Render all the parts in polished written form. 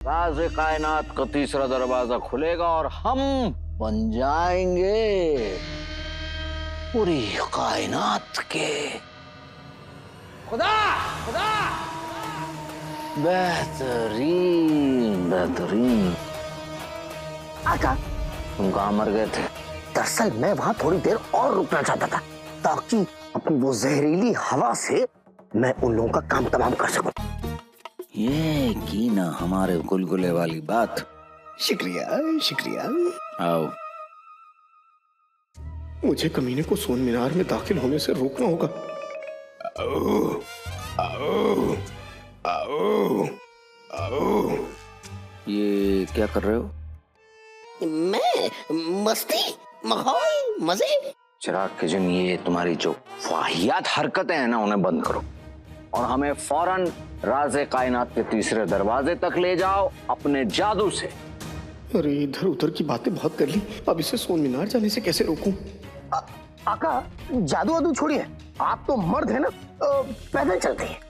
राज कायनात का तीसरा दरवाजा खुलेगा और हम बन जाएंगे पूरी कायनात के खुदा। खुदा बेहतरीन बेहतरीन। आका, तुम कहाँ मर गए थे? दरअसल मैं वहां थोड़ी देर और रुकना चाहता था ताकि अपनी वो जहरीली हवा से मैं उन लोगों का काम तमाम कर सकूं। ये की ना हमारे गुलगुले वाली बात। शुक्रिया शुक्रिया। आओ। मुझे कमीने को सोन मीनार में दाखिल होने से रोकना होगा। आओ, आओ, आओ, आओ। ये क्या कर रहे हो? मैं मस्ती, माहौल, मजे। चिराग के जिन, ये तुम्हारी जो वाहियात हरकतें हैं ना, उन्हें बंद करो और हमें फौरन राज़े कायनात के तीसरे दरवाजे तक ले जाओ अपने जादू से। अरे इधर उधर की बातें बहुत कर ली, अब इसे सोन मीनार जाने से कैसे रोकूं? आका, जादू वादू छोड़िए, आप तो मर्द है ना, पैदल चलते हैं।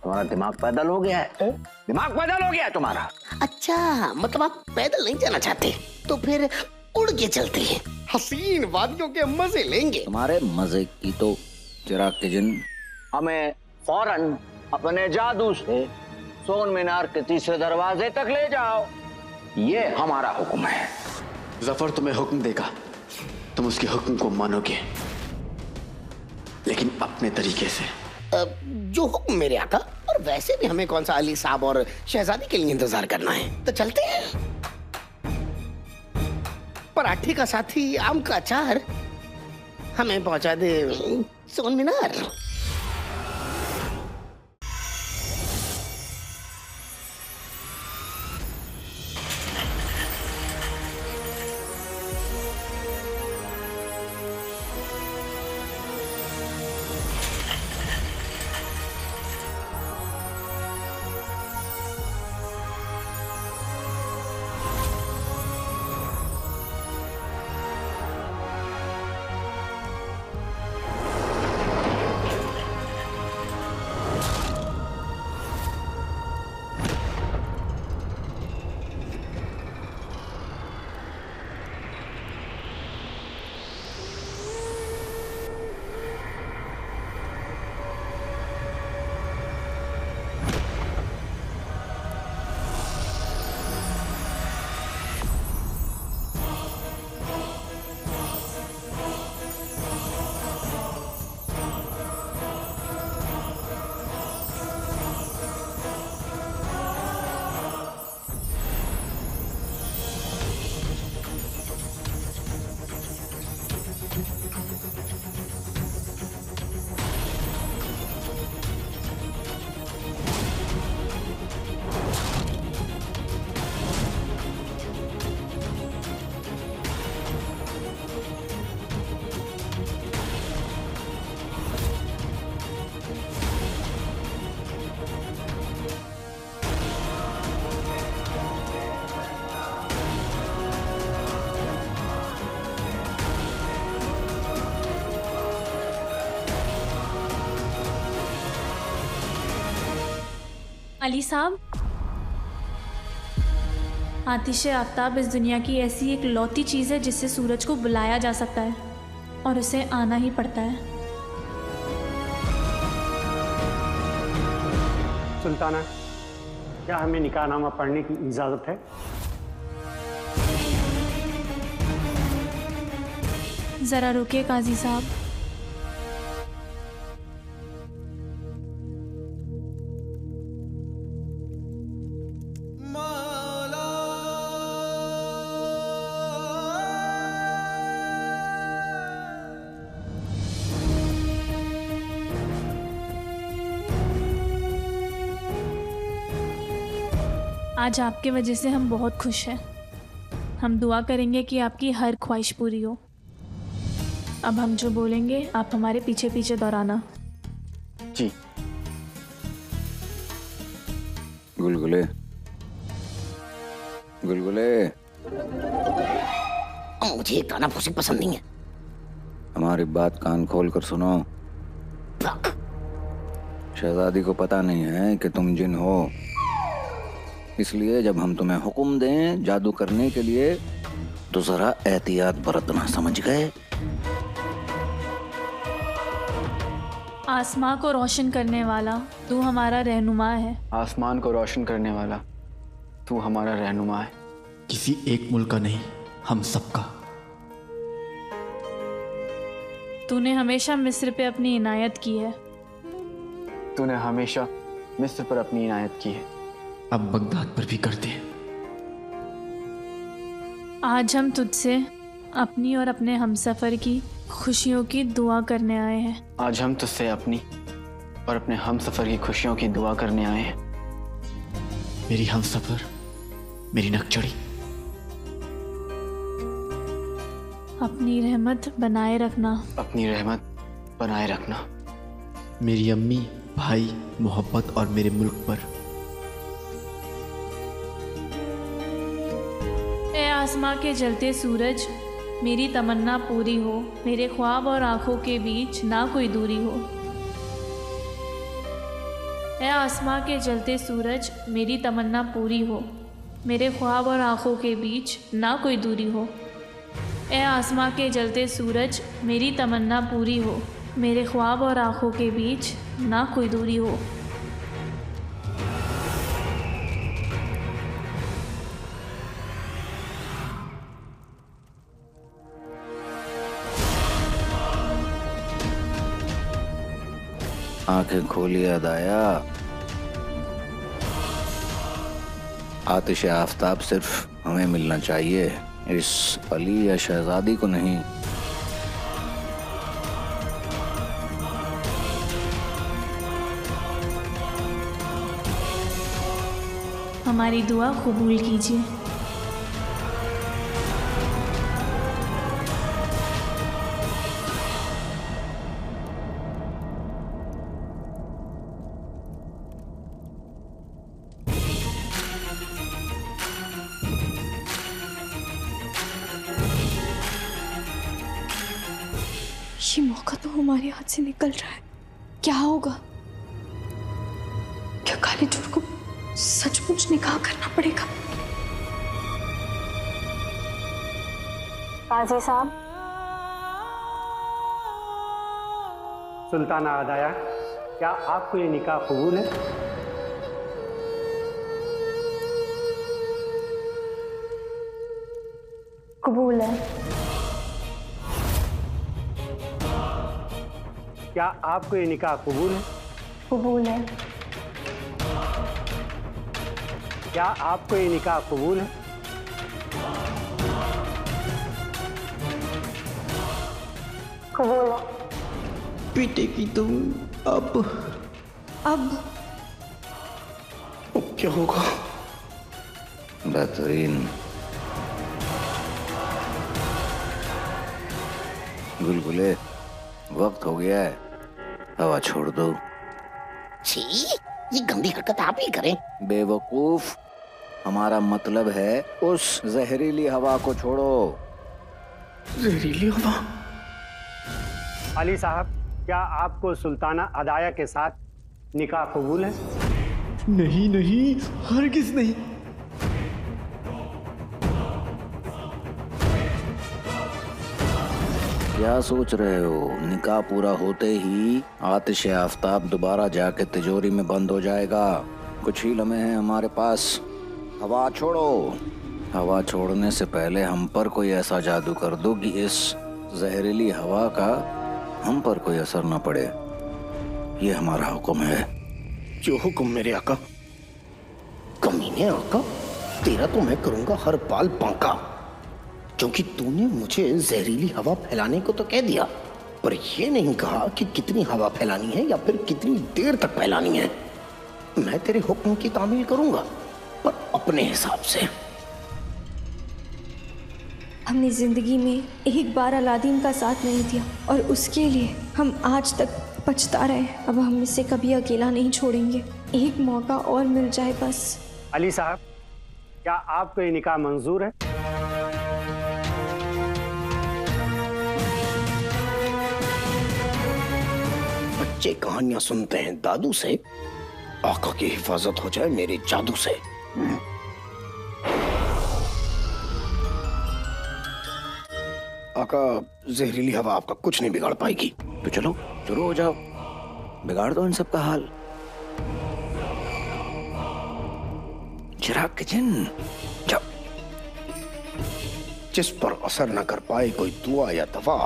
तुम्हारा दिमाग पैदल हो गया है? दिमाग पैदल हो गया है तुम्हारा? अच्छा, मतलब आप पैदल नहीं जाना चाहते, तो फिर उड़ के चलते हैं, हसीन वादियों के मजे लेंगे। तुम्हारे मजे की तो चिराग के जिन, हमें फौरन अपने जादू से सोन मीनार के तीसरे दरवाजे तक ले जाओ, ये हमारा हुक्म है। जफर तुम्हें हुक्म देगा, तुम उसके हुक्म को मानोगे, लेकिन अपने तरीके से। जो हुक्म मेरे आका। और वैसे भी हमें कौन सा अली साहब और शहजादी के लिए इंतजार करना है, तो चलते हैं। पराठे का साथी आम का अचार हमें पहुंचा दे सोन मीनार। अली साहब, आतिश आफ्ताब इस दुनिया की ऐसी एक लौती चीज़ है जिससे सूरज को बुलाया जा सकता है और उसे आना ही पड़ता है। सुल्ताना, क्या हमें निकाहनामा पढ़ने की इजाज़त है? ज़रा रुकिए काजी साहब। आज आपके वजह से हम बहुत खुश हैं। हम दुआ करेंगे कि आपकी हर ख्वाहिश पूरी हो। अब हम जो बोलेंगे आप हमारे पीछे पीछे दोहराना। जी। गुलगुले, गुलगुले। मुझे गाना फूसी पसंद नहीं है। हमारी बात कान खोल कर सुनो। शहजादी को पता नहीं है कि तुम जिन हो। इसलिए जब हम तुम्हें हुक्म दें जादू करने के लिए तो जरा एहतियात बरतना, समझ गए? आसमां को रोशन करने वाला तू हमारा रहनुमा है। आसमान को रोशन करने वाला तू हमारा रहनुमा है। किसी एक मुल्क का नहीं, हम सबका। तूने हमेशा मिस्र पे अपनी इनायत की है। तूने हमेशा मिस्र पर अपनी इनायत की है, अब बगदाद पर भी करते हैं। आज हम तुझसे अपनी और अपने हमसफर की खुशियों की दुआ करने आए हैं। आज हम तुझसे अपनी और अपने हमसफर की खुशियों की दुआ करने आए हैं। मेरी हमसफर, मेरी नकचड़ी, अपनी रहमत बनाए रखना। अपनी रहमत बनाए रखना। मेरी अम्मी, भाई, मोहब्बत और मेरे मुल्क पर। ए आसमां के जलते सूरज, मेरी तमन्ना पूरी हो, मेरे ख्वाब और आंखों के बीच ना कोई दूरी हो। ए आसमां के जलते सूरज, मेरी तमन्ना पूरी हो, मेरे ख्वाब और आंखों के बीच ना कोई दूरी हो। ए आसमां के जलते सूरज, मेरी तमन्ना पूरी हो, मेरे ख्वाब और आंखों के बीच ना कोई दूरी हो। आंखें खोलिए अदाया। आतिश आफताब सिर्फ हमें मिलना चाहिए, इस अली या शहजादी को नहीं। हमारी दुआ कबूल कीजिए। ये मौका तो हमारे हाथ से निकल रहा है। क्या होगा? क्या काली चोर को सचमुच निकाह करना पड़ेगा? काजी साहब, सुल्ताना अदाया, क्या आपको ये निकाह कबूल है? कबूल है। क्या आपको ये निकाह कबूल है? कबूल है। क्या आपको ये निकाह कबूल है? कबूल है। पीटेगी तुम अब। अब क्या होगा? बेहतरीन। गुलगुले, वक्त हो गया है, हवा छोड़ दो। छी, ये गंदी हरकत आप ही करें। बेवकूफ, हमारा मतलब है उस जहरीली हवा को छोड़ो। जहरीली हवा? अली साहब, क्या आपको सुल्ताना अदाया के साथ निकाह कबूल है? नहीं नहीं, हरगिज नहीं। क्या सोच रहे हो? निकाह पूरा होते ही आतिश आफताब दोबारा जाके तिजोरी में बंद हो जाएगा। कुछ ही लम्हे हैं हमारे पास। हवा छोड़ो। हवा छोड़ने से पहले हम पर कोई ऐसा जादू कर दो कि इस जहरीली हवा का हम पर कोई असर न पड़े। ये हमारा हुक्म है। जो हुक्म मेरे आका। कमीने आका, तेरा तो मैं करूंगा हर बाल बांका, क्योंकि तूने मुझे जहरीली हवा फैलाने को तो कह दिया, पर यह नहीं कहा कि कितनी हवा फैलानी है या फिर कितनी देर तक फैलानी है। मैं तेरे हुक्म की तामील करूंगा, पर अपने हिसाब से। हमने जिंदगी में एक बार अलादीन का साथ नहीं दिया और उसके लिए हम आज तक पछता रहे। अब हम इसे कभी अकेला नहीं छोड़ेंगे। एक मौका और मिल जाए बस। अली साहब, क्या आपको ये निकाह मंजूर है? बच्चे कहानियां सुनते हैं दादू से, आका की हिफाजत हो जाए मेरे जादू से। आका, जहरीली हवा आपका कुछ नहीं बिगाड़ पाएगी। तो चलो शुरू हो जाओ, बिगाड़ दो इन सब का हाल। चिराग के जिन, जाओ। जिस पर असर न कर पाए कोई दुआ या दवा,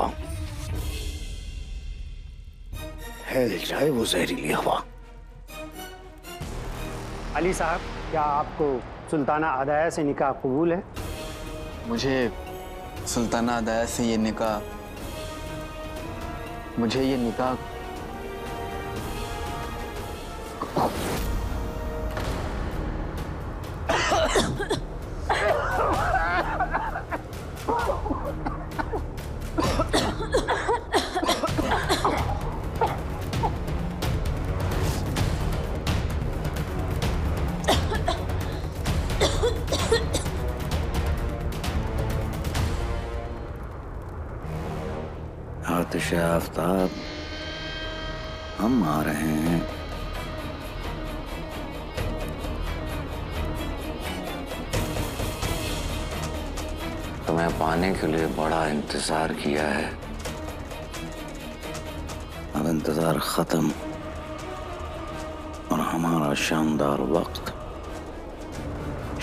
फैल जाए वो जहरीली हवा। अली साहब, क्या आपको सुल्ताना अदाया से निकाह कबूल है? मुझे सुल्ताना अदाया से ये निकाह आतिश आफताब, हम आ रहे हैं। तुम्हें पाने के लिए बड़ा इंतजार किया है, अब इंतजार खत्म और हमारा शानदार वक्त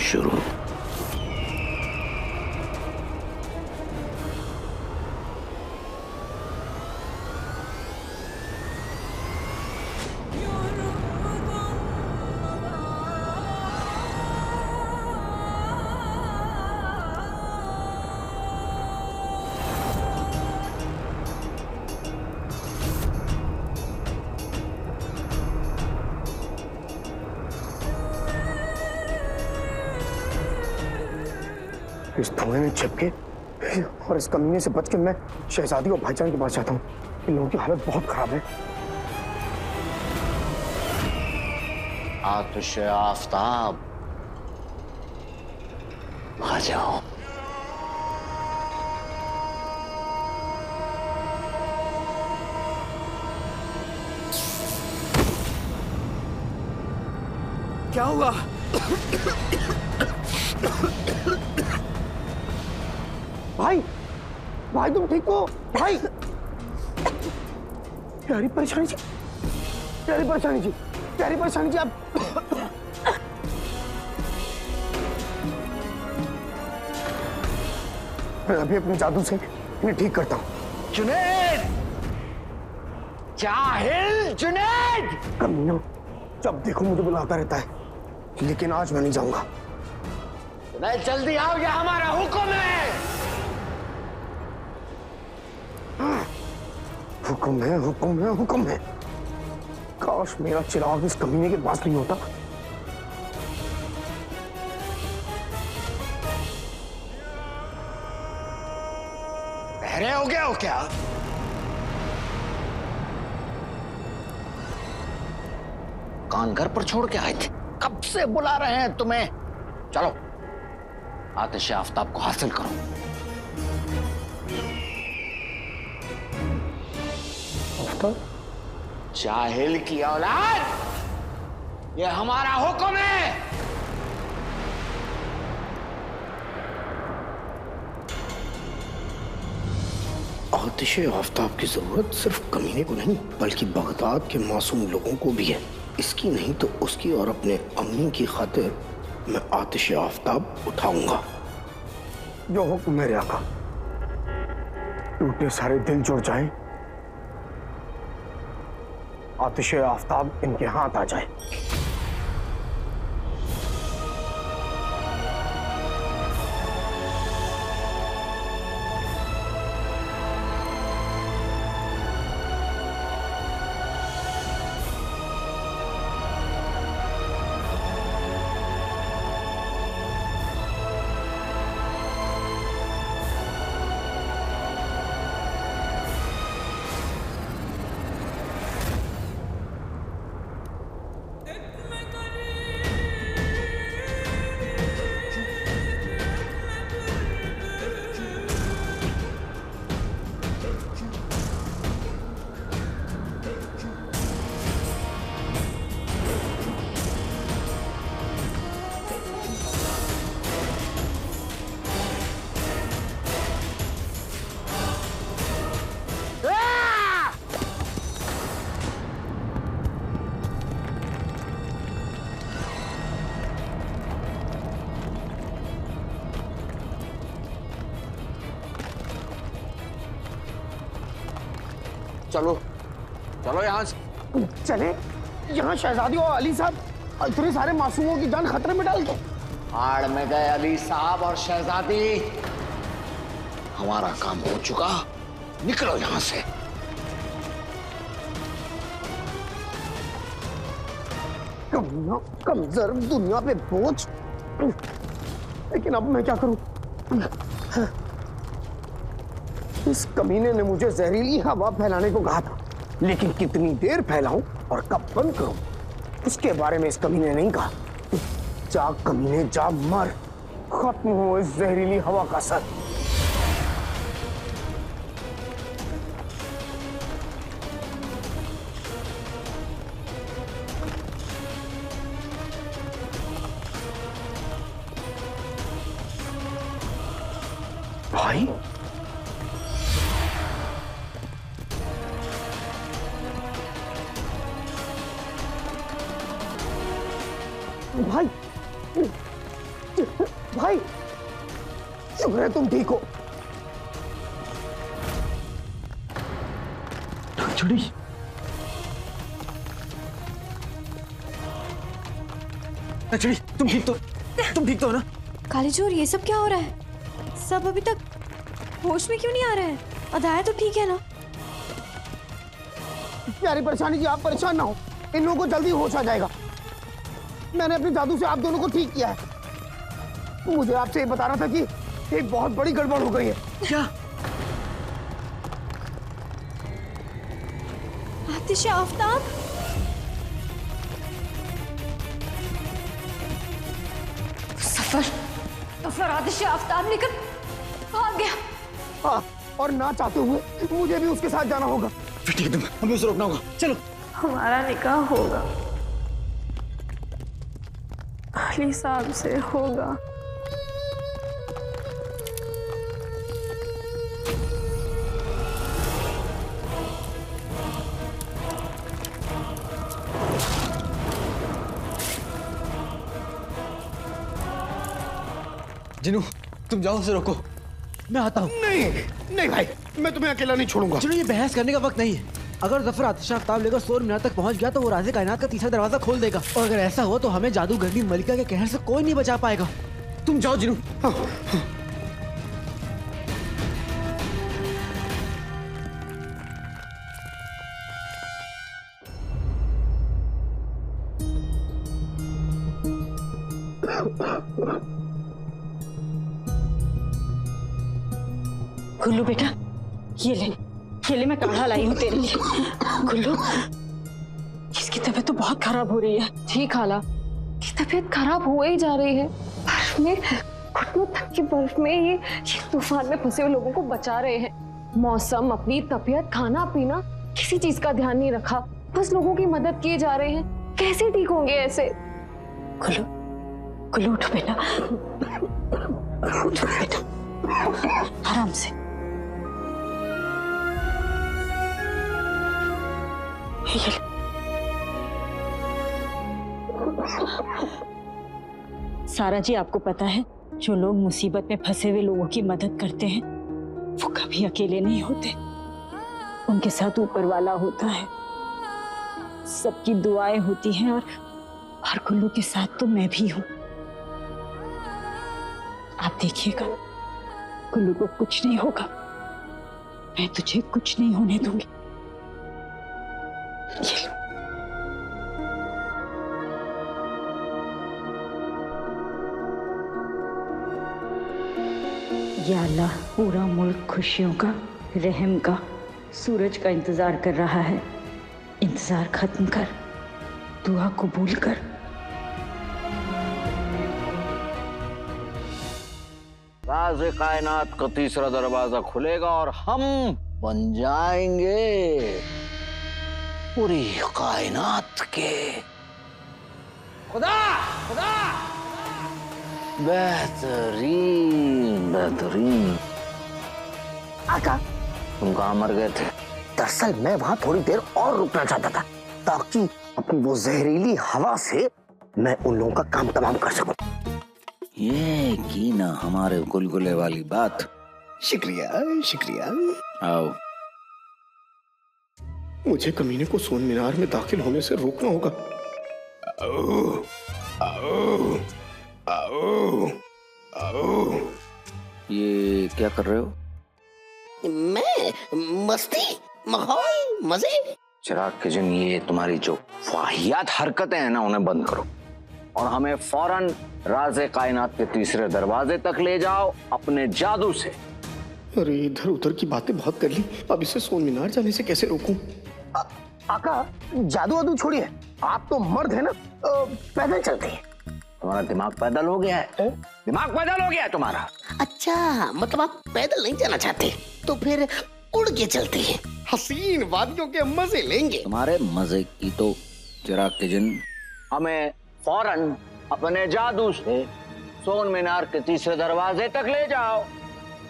शुरू। इस धुएं में छिप के और इस कमीने से बच के मैं शहजादी और भाईजान के पास जाता हूँ। इन लोगों की हालत बहुत खराब है। आतिश आफताब, आ जाओ। क्या हुआ? भाई, भाई तुम ठीक हो? भाई, प्यारी परेशानी जी, प्यारी परेशानी जी, प्यारी परेशानी जी, आप मैं अभी अपने जादू से इन्हें ठीक करता हूँ। जुनैद, जाहिल जुनैद! कमीना जब देखो मुझे बुलाता रहता है, लेकिन आज मैं नहीं जाऊंगा। जुनैद जल्दी आओ, यह हमारा हुक्म है। हुक्म है, हुक्म है, हुक्म है। काश मेरा चिराग इस कमीने के पास नहीं होता। बहरे हो गया हो क्या? कान घर पर छोड़ के आए थे, कब से बुला रहे हैं तुम्हें। चलो आतिश आफताब को हासिल करो। जाहिल की औलाद, यह हमारा हुक्म है। आतिश आफताब की जरूरत सिर्फ कमीने को नहीं, बल्कि बगदाद के मासूम लोगों को भी है। इसकी नहीं तो उसकी और अपने अम्मी की खातिर मैं आतिश आफताब उठाऊंगा। जो हुक्म मेरे आका। टूटे सारे दिल जुड़ जाएं, आतिश आफताब इनके हाथ आ जाए। चलो चलो यहाँ से। चले यहाँ शहजादी और अली साहब इतने सारे मासूमों की जान खतरे में डाल के। आड़ में गए अली साहब और शहजादी। हमारा काम हो चुका, निकलो यहाँ से। कमीना कमजोर दुनिया पे बोझ। लेकिन अब मैं क्या करूं? इस कमीने ने मुझे जहरीली हवा फैलाने को कहा था, लेकिन कितनी देर फैलाऊं और कब बंद करूं उसके बारे में इस कमीने ने नहीं कहा। जा कमीने जा, मर, खत्म हो इस जहरीली हवा का असर। भाई भाई भाई, शुक्र है तुम ठीक हो। छोड़ी छोड़ी, तुम ठीक तो हो ना? कालीचोर, ये सब क्या हो रहा है? सब अभी तक होश में क्यों नहीं आ रहे हैं? अदाया तो ठीक है ना? प्यारी परेशानी जी, आप परेशान ना हो, इन लोगों को जल्दी होश आ जाएगा। मैंने अपने जादू से आप दोनों को ठीक किया है। मुझे आपसे ये बताना था कि एक बहुत बड़ी गड़बड़ हो गई है। क्या? आतिश आफ्ताब, सफर आतिश आफ्ताब लेकर भाग गया। हाँ, और ना चाहते हुए मुझे भी उसके साथ जाना होगा। ठीक है, हमें उसे रोकना होगा। चलो। हमारा निकाह होगा, अली साहब से होगा। जिनू, तुम जाओ, उसे रोको, मैं आता हूँ। नहीं भाई, मैं तुम्हें अकेला नहीं छोड़ूंगा। चलो, ये बहस करने का वक्त नहीं है। अगर जफर आतिश आफ्ताब लेकर 100 मीनार तक पहुंच गया तो वो राज़े कायनात का तीसरा दरवाजा खोल देगा, और अगर ऐसा हो तो हमें जादूगरनी मलिका के कहर से कोई नहीं बचा पाएगा। तुम जाओ जिनू। हाँ। गुल्लू बेटा, ये ले मैं काढ़ा लाई हूँ तेरे लिए। गुल्लू, इसकी तबीयत तो बहुत खराब हो रही है। ठीक खाला, की तबीयत खराब हो ही जा रही है। बर्फ में, घुटनों तक की बर्फ में ये तूफान में फंसे हुए लोगों को बचा रहे हैं। मौसम, अपनी तबीयत, खाना पीना, किसी चीज का ध्यान नहीं रखा, बस लोगों की मदद किए जा रहे हैं। कैसे ठीक होंगे ऐसे? गुल्लू, गुल्लू उठो बेटा, उठो बेटा, आराम से। सारा जी, आपको पता है, जो लोग मुसीबत में फंसे हुए लोगों की मदद करते हैं वो कभी अकेले नहीं होते, उनके साथ ऊपर वाला होता है, सबकी दुआएं होती हैं, और गुल्लू के साथ तो मैं भी हूं। आप देखिएगा, गुल्लू को कुछ नहीं होगा, मैं तुझे कुछ नहीं होने दूंगी। या अल्लाह, पूरा मुल्क खुशियों का, रहम का, सूरज का इंतजार कर रहा है। इंतजार खत्म कर, दुआ कबूल कर। राज़े कायनात का तीसरा दरवाजा खुलेगा और हम बन जाएंगे पूरी कायनात के खुदा। खुदा बेहतरीन बेहतरीन। आका, तुम कहाँ मर गए थे? दरअसल मैं वहां थोड़ी देर और रुकना चाहता था, ताकि अपनी वो जहरीली हवा से मैं उन लोगों का काम तमाम कर सकूं। ये की ना हमारे गुलगुले वाली बात। शुक्रिया शुक्रिया। आओ। मुझे कमीने को सोन मीनार में दाखिल होने से रोकना होगा। आओ, आओ, आओ, आओ। ये क्या कर रहे हो? मैं मस्ती, माहौल, मजे। चिराग किजन, ये तुम्हारी जो वाहियात हरकतें हैं ना, उन्हें बंद करो और हमें फौरन राज़े कायनात के तीसरे दरवाजे तक ले जाओ अपने जादू से। अरे इधर उधर की बातें बहुत कर ली, अब इसे सोन मीनार जाने से कैसे रोकूं? आका, जादू वादू छोड़िए, आप तो मर्द है ना, पैदल चलते हैं। तुम्हारा दिमाग पैदल हो गया है? दिमाग पैदल हो गया है तुम्हारा? अच्छा, मतलब आप पैदल नहीं जाना चाहते, तो फिर उड़ के चलते हैं, हसीन वादियों के मजे लेंगे। तुम्हारे मजे की तो चिराग किजन, हमें फौरन अपने जादू से सोन मीनार के तीसरे दरवाजे तक ले जाओ,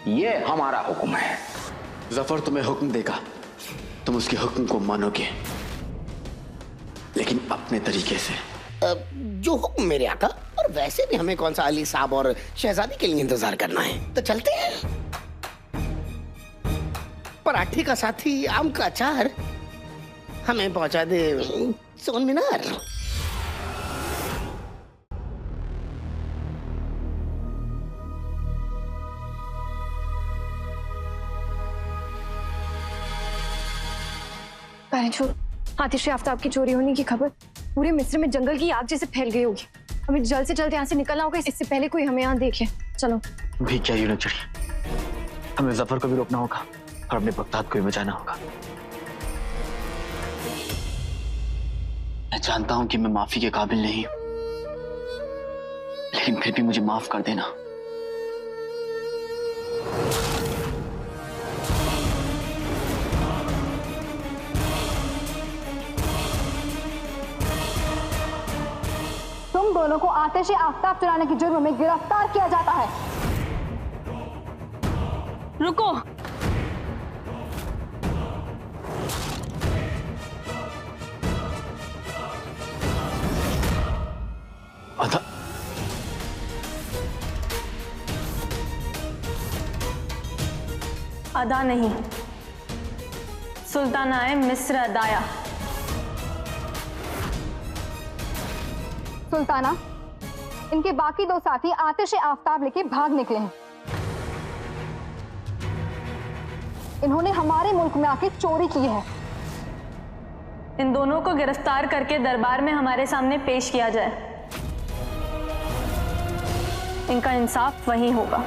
ये हमारा हुक्म है। जफर तुम्हें हुक्म देगा, तुम उसके हुक्म को मानोगे, लेकिन अपने तरीके से। जो हुक्म मेरे आका। और वैसे भी हमें कौन सा अली साहब और शहजादी के लिए इंतजार करना है, तो चलते हैं। पराठे का साथी आम का अचार हमें पहुंचा दे सोन मीनार। आतिश आफ्ताब की चोरी होने की खबर पूरे मिस्र में जंगल की आग जैसे फैल गई होगी। हमें जल्द से जल्द यहाँ से निकलना होगा, इससे पहले कोई हमें यहाँ देख ले। चलो। भी क्या यूं न चढ़िए, हमें जफर को भी रोकना होगा और अपने बगदाद को भी बचाना होगा। मैं जानता हूं कि मैं माफी के काबिल नहीं हूं, लेकिन फिर भी मुझे माफ कर देना। तुम दोनों को आतिश आफ्ताब चुराने की जुर्म में गिरफ्तार किया जाता है। रुको। अदा, अदा नहीं, सुल्ताना मिस्र अदाया। सुल्ताना, इनके बाकी दो साथी आतिश आफ्ताब लेके भाग निकले हैं। इन्होंने हमारे मुल्क में आके चोरी की है। इन दोनों को गिरफ्तार करके दरबार में हमारे सामने पेश किया जाए, इनका इंसाफ वहीं होगा।